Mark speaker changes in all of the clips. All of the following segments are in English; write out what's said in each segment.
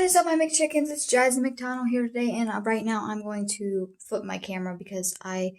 Speaker 1: What is up, my McChickens? It's Jasmine McDonald here today, and right now I'm going to flip my camera because I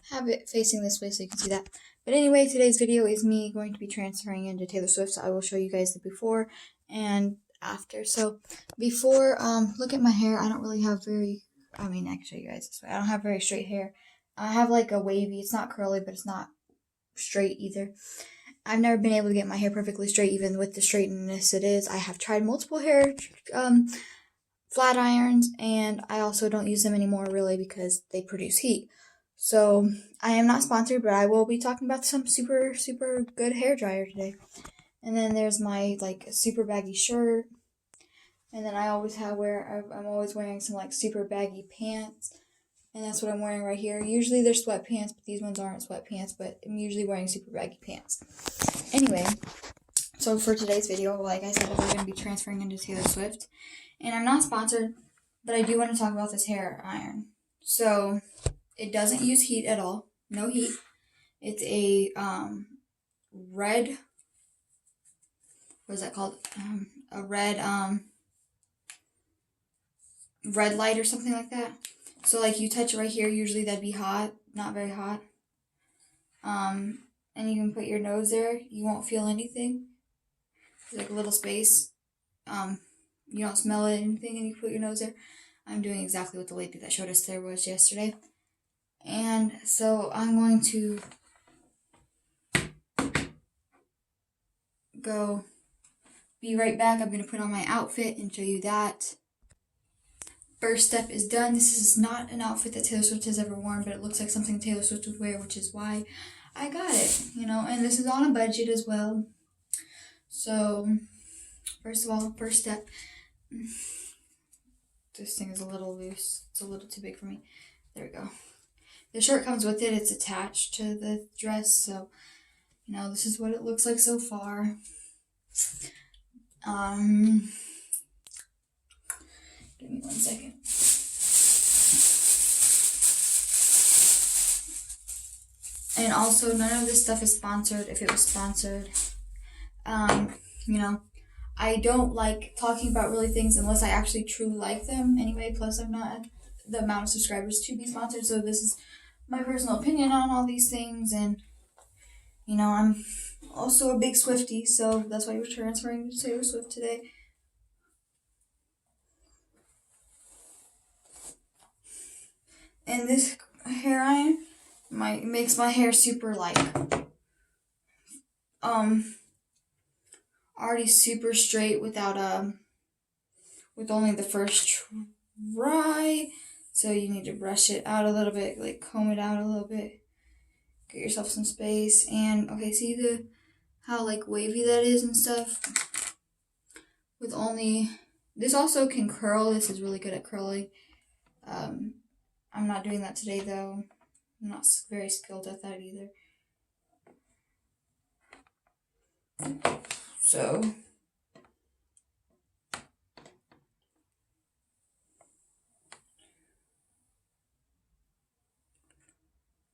Speaker 1: have it facing this way so you can see that. But anyway, today's video is me going to be transferring into Taylor Swift, so I will show you guys the before and after. So before, look at my hair. I don't really have I can show you guys this way. I don't have very straight hair. I have like a wavy. It's not curly, but it's not straight either. I've never been able to get my hair perfectly straight, even with the straightness it is. I have tried multiple hair flat irons, and I also don't use them anymore really because they produce heat. So I am not sponsored, but I will be talking about some super good hair dryer today. And then there's my like super baggy shirt, and then I'm always wearing some like super baggy pants. And that's what I'm wearing right here. Usually they're sweatpants, but these ones aren't sweatpants, but I'm usually wearing super baggy pants. Anyway, so for today's video, like I said, we're going to be transferring into Taylor Swift. And I'm not sponsored, but I do want to talk about this hair iron. So, it doesn't use heat at all. No heat. It's a red, what is that called? A red light or something like that. So like you touch it right here, usually that'd be hot, not very hot. And you can put your nose there. You won't feel anything. There's like a little space. You don't smell it, anything, and you put your nose there. I'm doing exactly what the lady that showed us there was yesterday. And so I'm going to be right back. I'm going to put on my outfit and show you that. First step is done. This is not an outfit that Taylor Swift has ever worn, but it looks like something Taylor Swift would wear, which is why I got it, and this is on a budget as well. So, first of all, first step, this thing is a little loose. It's a little too big for me. There we go. The shirt comes with it. It's attached to the dress, so, this is what it looks like so far. Give me 1 second. And also, none of this stuff is sponsored. If it was sponsored, I don't like talking about really things unless I actually truly like them anyway. Plus, I'm not the amount of subscribers to be sponsored, so this is my personal opinion on all these things. And, I'm also a big Swiftie, so that's why we're transferring to Taylor Swift today. And this hair iron makes my hair super already super straight without with only the first try. So you need to brush it out a little bit, like comb it out a little bit. Get yourself some space. And okay, see how like wavy that is and stuff? This also can curl. This is really good at curling. I'm not doing that today though. I'm not very skilled at that either. So,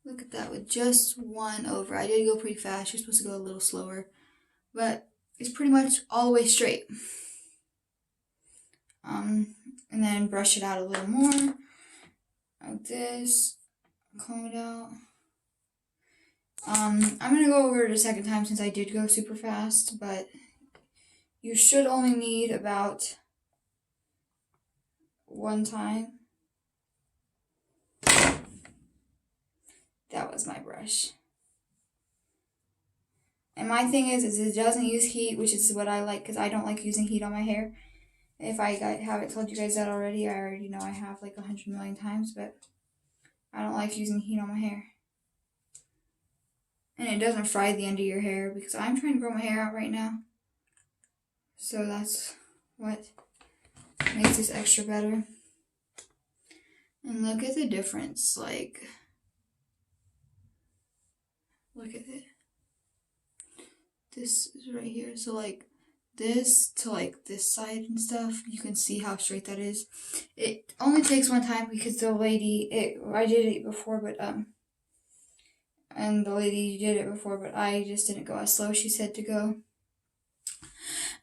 Speaker 1: look at that with just one over. I did go pretty fast. You're supposed to go a little slower, but it's pretty much all the way straight. And then brush it out a little more, like this. Comb it out. I'm gonna go over it a second time since I did go super fast, but you should only need about one time. That was my brush. And my thing is it doesn't use heat, which is what I like because I don't like using heat on my hair. If I haven't told you guys that already, I already know I have like 100 million times, but I don't like using heat on my hair. And it doesn't fry the end of your hair because I'm trying to grow my hair out right now. So that's what makes this extra better. And look at the difference, like, look at it. This is right here. So like this to like this side and stuff, you can see how straight that is. It only takes one time because the lady, I did it before, but and the lady did it before, but I just didn't go as slow as she said to go.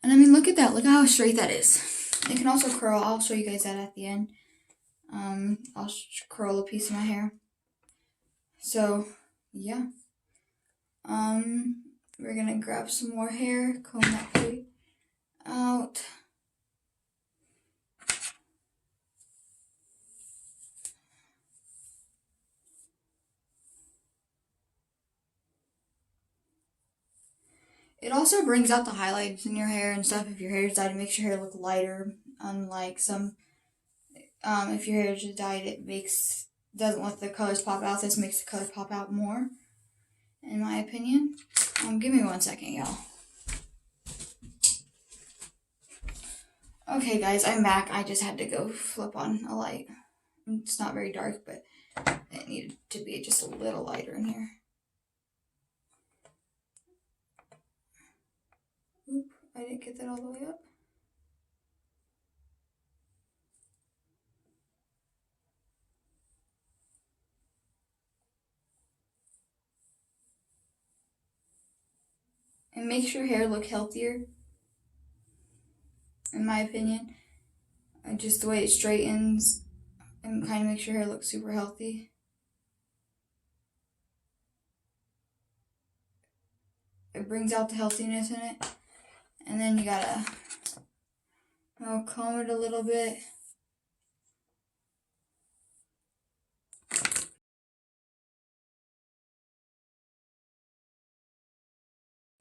Speaker 1: And I mean, look at that. Look at how straight that is. It can also curl. I'll show you guys that at the end. I'll curl a piece of my hair. So, yeah. We're gonna grab some more hair, comb that pretty out. It also brings out the highlights in your hair and stuff if your hair is dyed. It makes your hair look lighter, unlike some, if your hair is just dyed, it doesn't let the colors pop out. This makes the colors pop out more, in my opinion. Give me 1 second, y'all. Okay, guys, I'm back. I just had to go flip on a light. It's not very dark, but it needed to be just a little lighter in here. Oop, I didn't get that all the way up. It makes your hair look healthier, in my opinion. Just the way it straightens and kind of makes your hair look super healthy. It brings out the healthiness in it. And then you gotta comb it a little bit.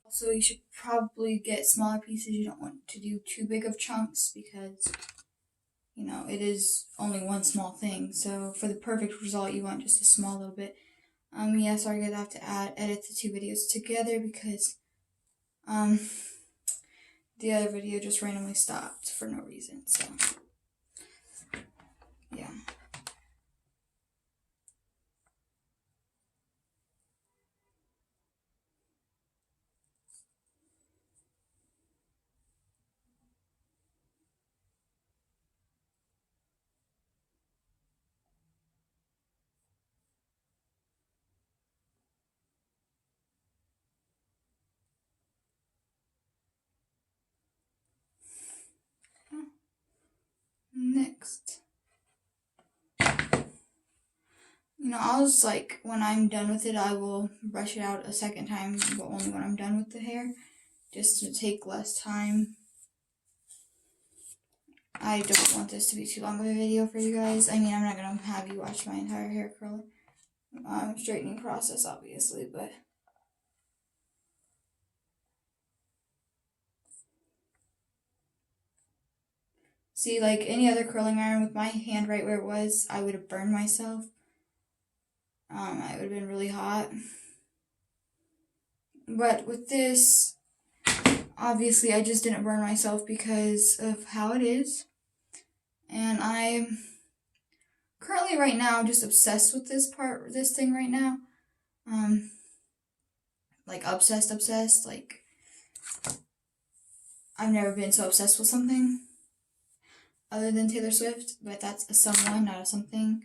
Speaker 1: Also, you should probably get smaller pieces. You don't want to do too big of chunks because, you know, it is only one small thing. So for the perfect result, you want just a small little bit. Yeah, sorry guys, I have to edit the two videos together because, the other video just randomly stopped for no reason, so, yeah. Next. You know, I was like, when I'm done with it, I will brush it out a second time, but only when I'm done with the hair, just to take less time. I don't want this to be too long of a video for you guys. I mean, I'm not going to have you watch my entire hair curl straightening process, obviously, but... See, like any other curling iron with my hand right where it was, I would have burned myself. It would have been really hot. But with this, obviously I just didn't burn myself because of how it is. And I'm currently right now just obsessed with this thing right now. Like obsessed, like I've never been so obsessed with something other than Taylor Swift, but that's a someone, not a something.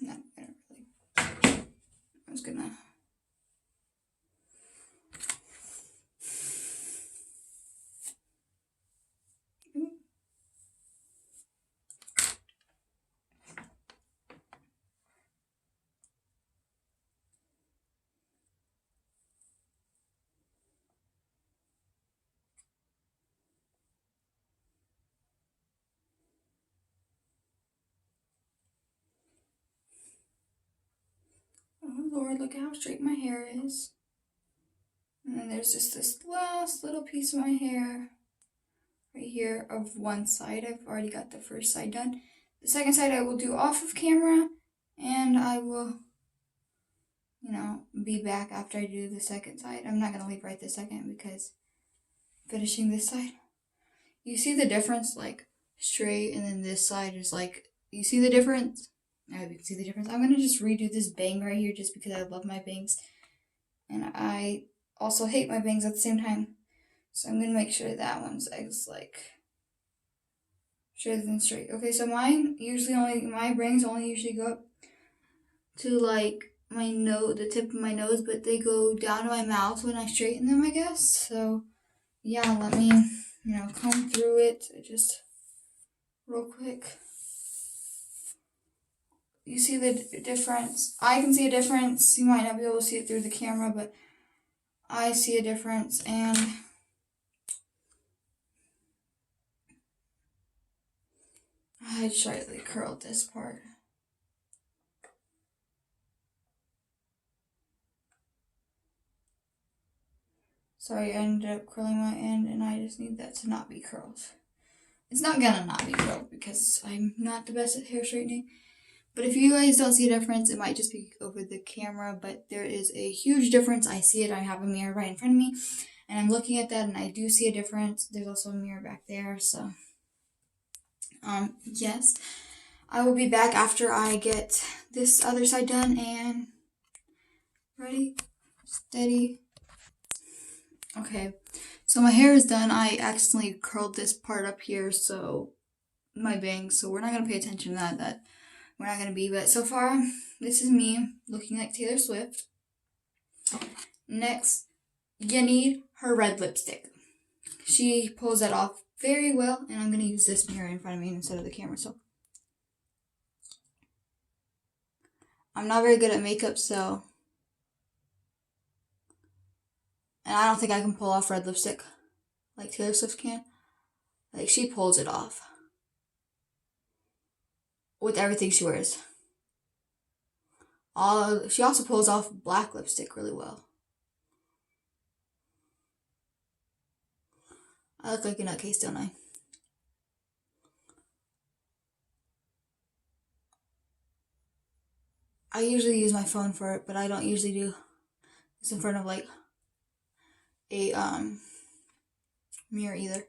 Speaker 1: Not gonna really. I was gonna. Oh Lord, look how straight my hair is. And then there's just this last little piece of my hair right here of one side. I've already got the first side done. The second side I will do off of camera, and I will, you know, be back after I do the second side. I'm not going to leave right this second because finishing this side. You see the difference, like straight, and then this side is like, you see the difference? I hope you can see the difference. I'm going to just redo this bang right here just because I love my bangs. And I also hate my bangs at the same time. So I'm gonna make sure that one's like straighter than straight. Okay, so mine usually my bangs only usually go up to like my nose, the tip of my nose, but they go down to my mouth when I straighten them, I guess. So yeah, let me, comb through it just real quick. You see the difference? I can see a difference. You might not be able to see it through the camera, but I see a difference, and I slightly curled this part. Sorry, I ended up curling my end, and I just need that to not be curled. It's not gonna not be curled because I'm not the best at hair straightening. But if you guys don't see a difference, it might just be over the camera, but there is a huge difference. I see it. I have a mirror right in front of me, and I'm looking at that, and I do see a difference. There's also a mirror back there, so yes. I will be back after I get this other side done, and ready, steady. Okay, so my hair is done. I accidentally curled this part up here, so my bangs, so we're not going to pay attention to that we're not going to be, but so far, this is me looking like Taylor Swift. Next, you need her red lipstick. She pulls that off very well, and I'm going to use this mirror in front of me instead of the camera, so. I'm not very good at makeup, so. And I don't think I can pull off red lipstick like Taylor Swift can. Like, she pulls it off with everything she wears. She also pulls off black lipstick really well. I look like a nutcase, don't I? I usually use my phone for it, but I don't usually do this in front of like a mirror either.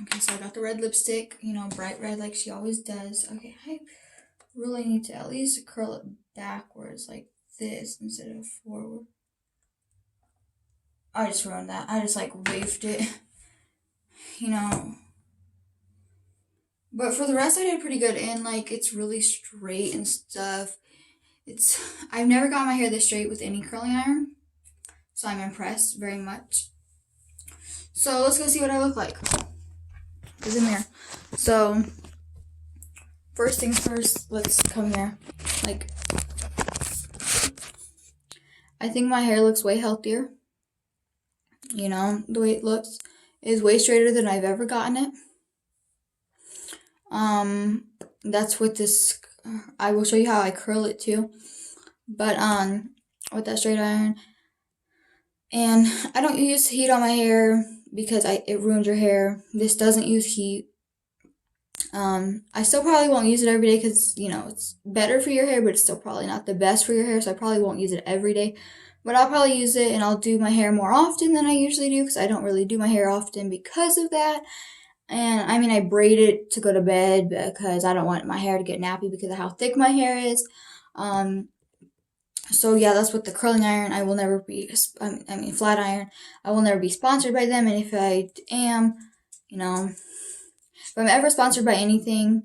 Speaker 1: Okay, so I got the red lipstick, bright red like she always does. Okay, I really need to at least curl it backwards like this instead of forward. I just ruined that. I just like waved it, But for the rest, I did pretty good, and like it's really straight and stuff. I've never got my hair this straight with any curling iron, so I'm impressed very much. So let's go see what I look like. There's a mirror. So first things first, let's come here. Like, I think my hair looks way healthier. The way it looks is way straighter than I've ever gotten it. That's with this. I will show you how I curl it too. But with that straight iron. And I don't use heat on my hair because it ruins your hair. This doesn't use heat. I still probably won't use it every day because, it's better for your hair, but it's still probably not the best for your hair, so I probably won't use it every day. But I'll probably use it, and I'll do my hair more often than I usually do because I don't really do my hair often because of that. And, I braid it to go to bed because I don't want my hair to get nappy because of how thick my hair is. So yeah, that's with the curling iron. I will never be, flat iron. I will never be sponsored by them. And if I am, if I'm ever sponsored by anything,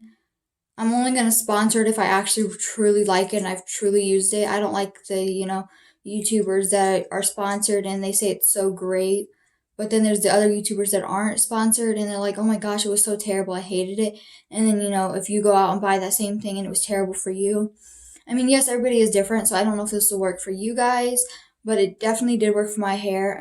Speaker 1: I'm only going to sponsor it if I actually truly like it and I've truly used it. I don't like the, YouTubers that are sponsored and they say it's so great. But then there's the other YouTubers that aren't sponsored and they're like, oh my gosh, it was so terrible. I hated it. And then, if you go out and buy that same thing and it was terrible for you. Yes, everybody is different, so I don't know if this will work for you guys, but it definitely did work for my hair.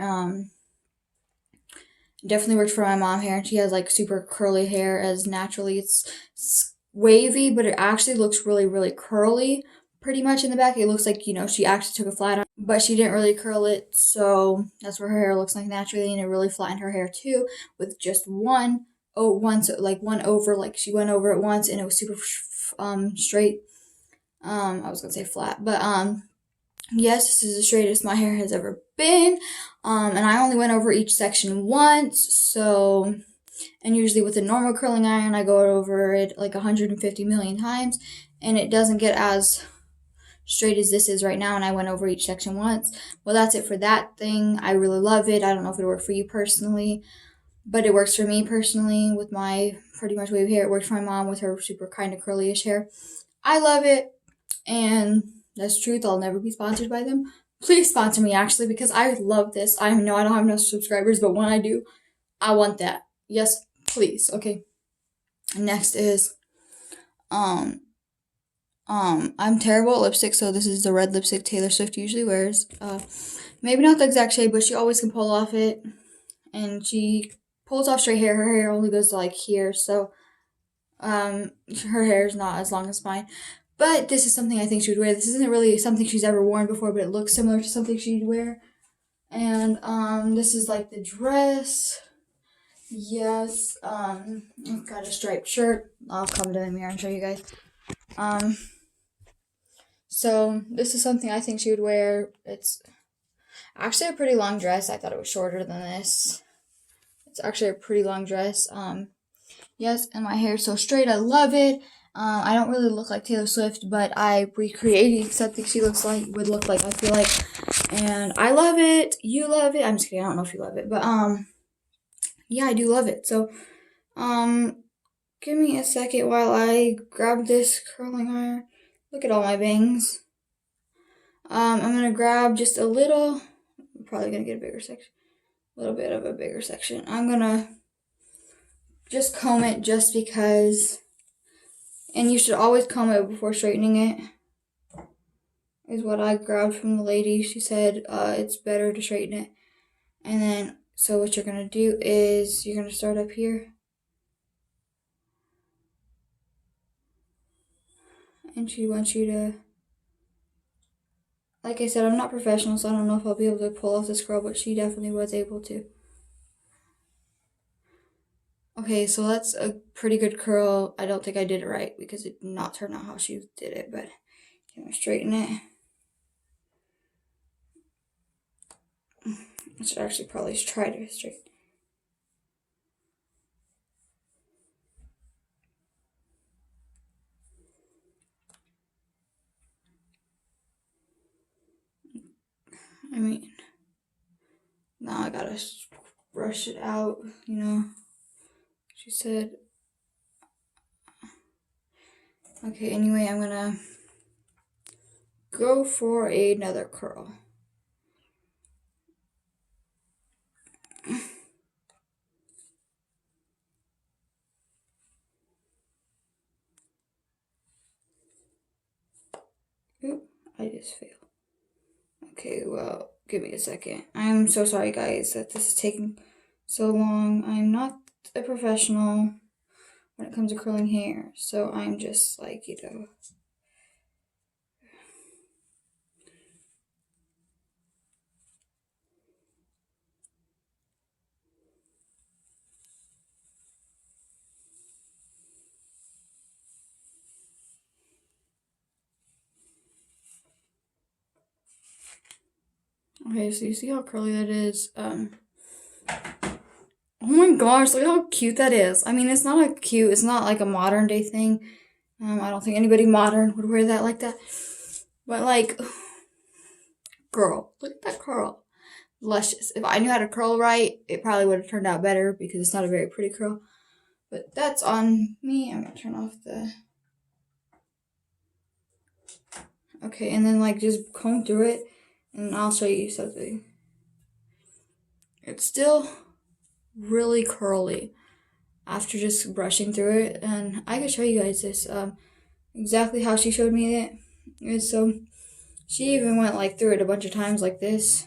Speaker 1: Definitely worked for my mom hair, and she has like super curly hair as naturally. It's wavy, but it actually looks really, really curly pretty much in the back. It looks like, she actually took a flat iron, but she didn't really curl it, so that's what her hair looks like naturally, and it really flattened her hair too with just one over, like she went over it once, and it was super straight. I was gonna say flat, but Yes, this is the straightest my hair has ever been. And I only went over each section once, so, and usually with a normal curling iron, I go over it like 150 million times, and it doesn't get as straight as this is right now, and I went over each section once. Well, that's it for that thing. I really love it. I don't know if it worked for you personally, but it works for me personally with my pretty much wave hair. It worked for my mom with her super kind of curly-ish hair. I love it, and that's truth. I'll never be sponsored by them. Please sponsor me, actually, because I love this. I know I don't have enough subscribers, but when I do, I want that. Yes, please. Okay. Next is, I'm terrible at lipstick, so this is the red lipstick Taylor Swift usually wears. Maybe not the exact shade, but she always can pull off it, and she pulls off straight hair. Her hair only goes to like here, so her hair is not as long as mine. But this is something I think she would wear. This isn't really something she's ever worn before, but it looks similar to something she'd wear. And this is like the dress. Yes, I've got a striped shirt. I'll come to the mirror and show you guys. So this is something I think she would wear. It's actually a pretty long dress. I thought it was shorter than this. It's actually a pretty long dress. Yes, and my hair is so straight. I love it. I don't really look like Taylor Swift, but I recreating something she would look like, I feel like. And I love it. You love it. I'm just kidding. I don't know if you love it, but yeah, I do love it. So give me a second while I grab this curling iron. Look at all my bangs. I'm gonna grab just a little. I'm probably gonna get a bigger section. A little bit of a bigger section. I'm gonna just comb it just because. And you should always comb it before straightening it. Is what I grabbed from the lady. She said it's better to straighten it. And then, so what you're gonna do is you're gonna start up here. And she wants you to, like I said, I'm not professional, so I don't know if I'll be able to pull off this curl, but she definitely was able to. Okay, so that's a pretty good curl. I don't think I did it right because it did not turn out how she did it, but I'm gonna straighten it. I should actually probably try to straighten. I mean, now I gotta brush it out, you know. She said, okay, anyway, I'm gonna go for another curl. Oop, I just failed. Okay, well, give me a second. I'm so sorry, guys, that this is taking so long. I'm not a professional when it comes to curling hair, so I'm just like, you know. Okay, so you see how curly that is? Oh my gosh, look how cute that is. I mean, it's not like a modern day thing. I don't think anybody modern would wear that like that. But like, girl, look at that curl. Luscious. If I knew how to curl right, it probably would have turned out better because it's not a very pretty curl. But that's on me. I'm gonna turn off the. Okay, and then like just comb through it, and I'll show you something. It's still really curly after just brushing through it, and I could show you guys this exactly how she showed me it. And so she even went like through it a bunch of times like this.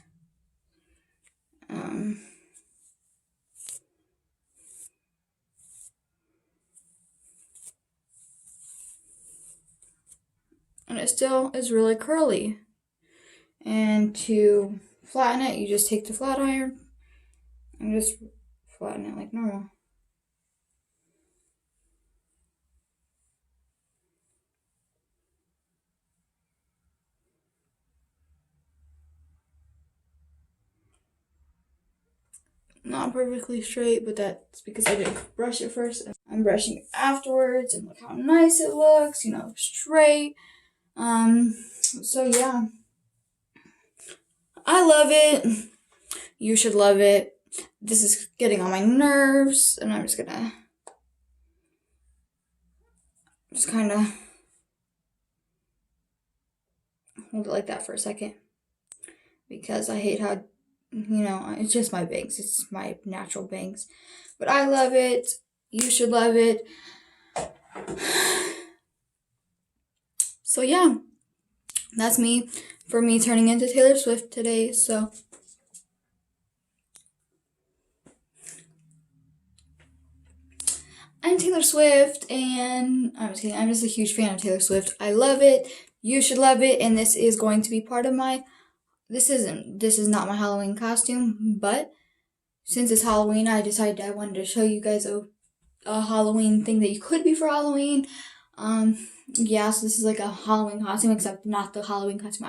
Speaker 1: And it still is really curly. And to flatten it, you just take the flat iron and just flatten it like normal. not perfectly straight, but that's because I didn't brush it first. I'm brushing it afterwards, and look how nice it looks, straight. So yeah, I love it. You should love it. This is getting on my nerves, and I'm just gonna kind of hold it like that for a second, because I hate how, it's just my bangs. It's my natural bangs. But I love it. You should love it. So yeah, that's me for me turning into Taylor Swift today. So I'm Taylor Swift, and I'm just kidding. I'm just a huge fan of Taylor Swift. I love it. You should love it, and this is going to be part of my. This is not my Halloween costume, but since it's Halloween, I decided I wanted to show you guys a Halloween thing that you could be for Halloween. Yeah, so this is like a Halloween costume, except not the Halloween costume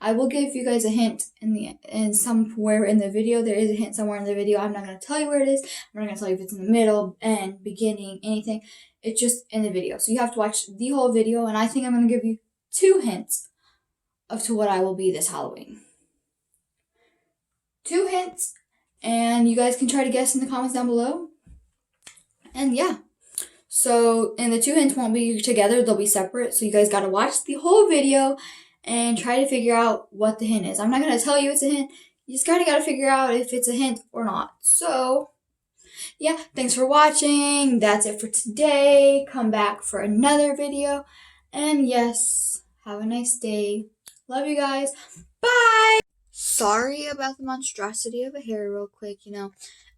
Speaker 1: I will give you guys a hint in somewhere in the video. There is a hint somewhere in the video. I'm not gonna tell you where it is. I'm not gonna tell you if it's in the middle, end, beginning, anything. It's just in the video. So you have to watch the whole video, and I think I'm gonna give you 2 hints to what I will be this Halloween. 2 hints, and you guys can try to guess in the comments down below. And yeah. So, and the 2 hints won't be together, they'll be separate. So you guys gotta watch the whole video and try to figure out what the hint is. I'm not gonna tell you it's a hint. You just gotta figure out if it's a hint or not. So, yeah, thanks for watching. That's it for today. Come back for another video. And yes, have a nice day. Love you guys. Bye! Sorry about the monstrosity of a hair real quick,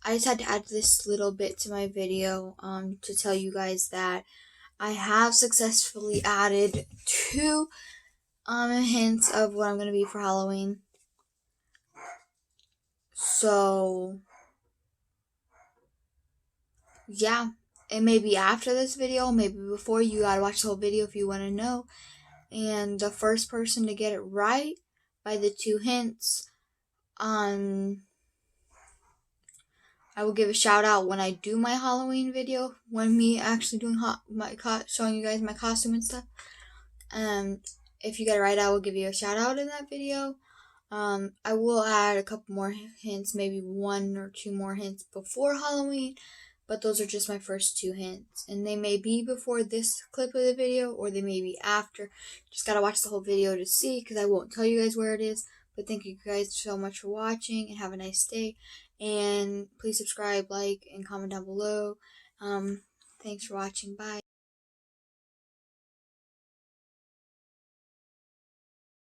Speaker 1: I just had to add this little bit to my video to tell you guys that I have successfully added 2 hints of what I'm going to be for Halloween. So, yeah, it may be after this video, maybe before. You gotta watch the whole video if you want to know. And the first person to get it right by the 2 hints, I will give a shout out when I do my Halloween video, when me actually doing showing you guys my costume and stuff. If you get it right, I will give you a shout out in that video. I will add a couple more hints, maybe 1 or 2 more hints before Halloween, but those are just my first 2 hints, and they may be before this clip of the video, or they may be after. Just gotta watch the whole video to see, because I won't tell you guys where it is. But thank you guys so much for watching, and have a nice day. And please subscribe, like, and comment down below. Thanks for watching. Bye.